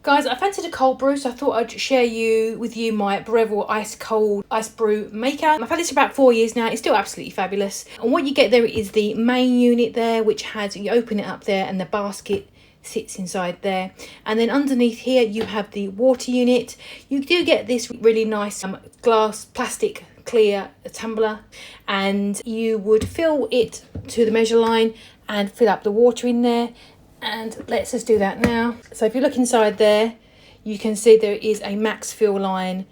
Guys, I fancied a cold brew, so I thought I'd share with you my Breville Iced Brew Maker. I've had this for about 4 years now. It's still absolutely fabulous. And what you get there is the main unit there, which has, you open it up there and the basket sits inside there, and then underneath here you have the water unit. You do get this really nice glass plastic clear tumbler, and you would fill it to the measure line and fill up the water in there. And let's just do that now. So if you look inside there, you can see there is a max fill line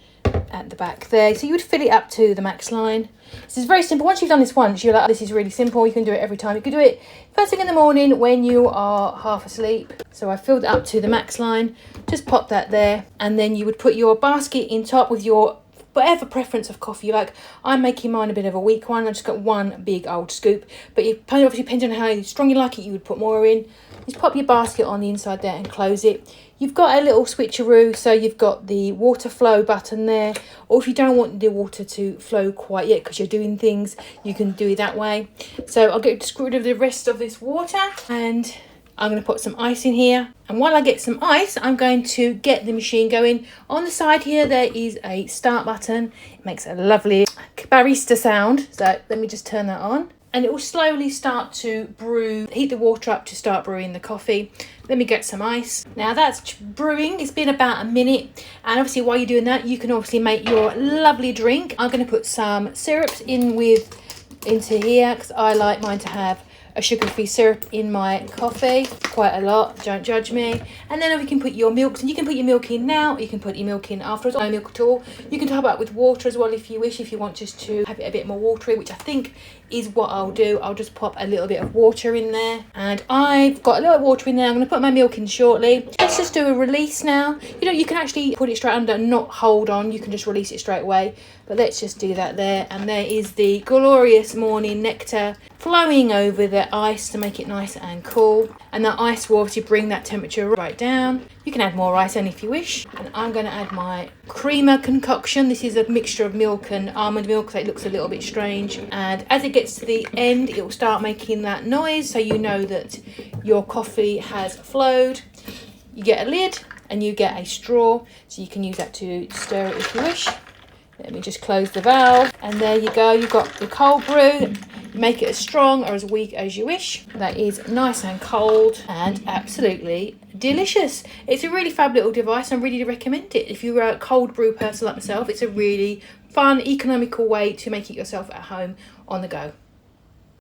at the back there, so you would fill it up to the max line. This is very simple. Once you've done this once, you're like, oh, this is really simple. You can do it every time. You can do it first thing in the morning when you are half asleep. So I filled it up to the max line, just pop that there, and then you would put your basket in top with your whatever preference of coffee you like. I'm making mine a bit of a weak one. I just got one big old scoop, but it obviously depends on how strong you like it, you would put more in. Just pop your basket on the inside there and close it. You've got a little switcheroo, so you've got the water flow button there, or if you don't want the water to flow quite yet because you're doing things, you can do it that way. So I'll get rid of the rest of this water, and I'm going to put some ice in here. And while I get some ice, I'm going to get the machine going. On the side here, there is a start button. It makes a lovely barista sound. So let me just turn that on. And it will slowly start to brew, heat the water up to start brewing the coffee. Let me get some ice. Now that's brewing. It's been about a minute. And obviously while you're doing that, you can obviously make your lovely drink. I'm going to put some syrups into here because I like mine to have a sugar-free syrup in my coffee, quite a lot, don't judge me. And then we can put your milks, and you can put your milk in now, or you can put your milk in afterwards, no milk at all. You can top it up with water as well if you wish, if you want just to have it a bit more watery, which I think is what I'll do. I'll just pop a little bit of water in there, and I've got a little water in there. I'm going to put my milk in shortly. Let's just do a release now. You can actually put it straight under, not hold on, you can just release it straight away. But let's just do that there, and there is the glorious morning nectar flowing over the ice to make it nice and cool. And that ice will obviously bring that temperature right down. You can add more ice in if you wish. And I'm going to add my creamer concoction. This is a mixture of milk and almond milk, so it looks a little bit strange. And as it gets to the end, it will start making that noise, so you know that your coffee has flowed. You get a lid and you get a straw, so you can use that to stir it if you wish. Let me just close the valve, and there you go. You've got the cold brew. Make it as strong or as weak as you wish. That is nice and cold and absolutely delicious. It's a really fab little device. I really recommend it. If you're a cold brew person like myself, it's a really fun, economical way to make it yourself at home on the go.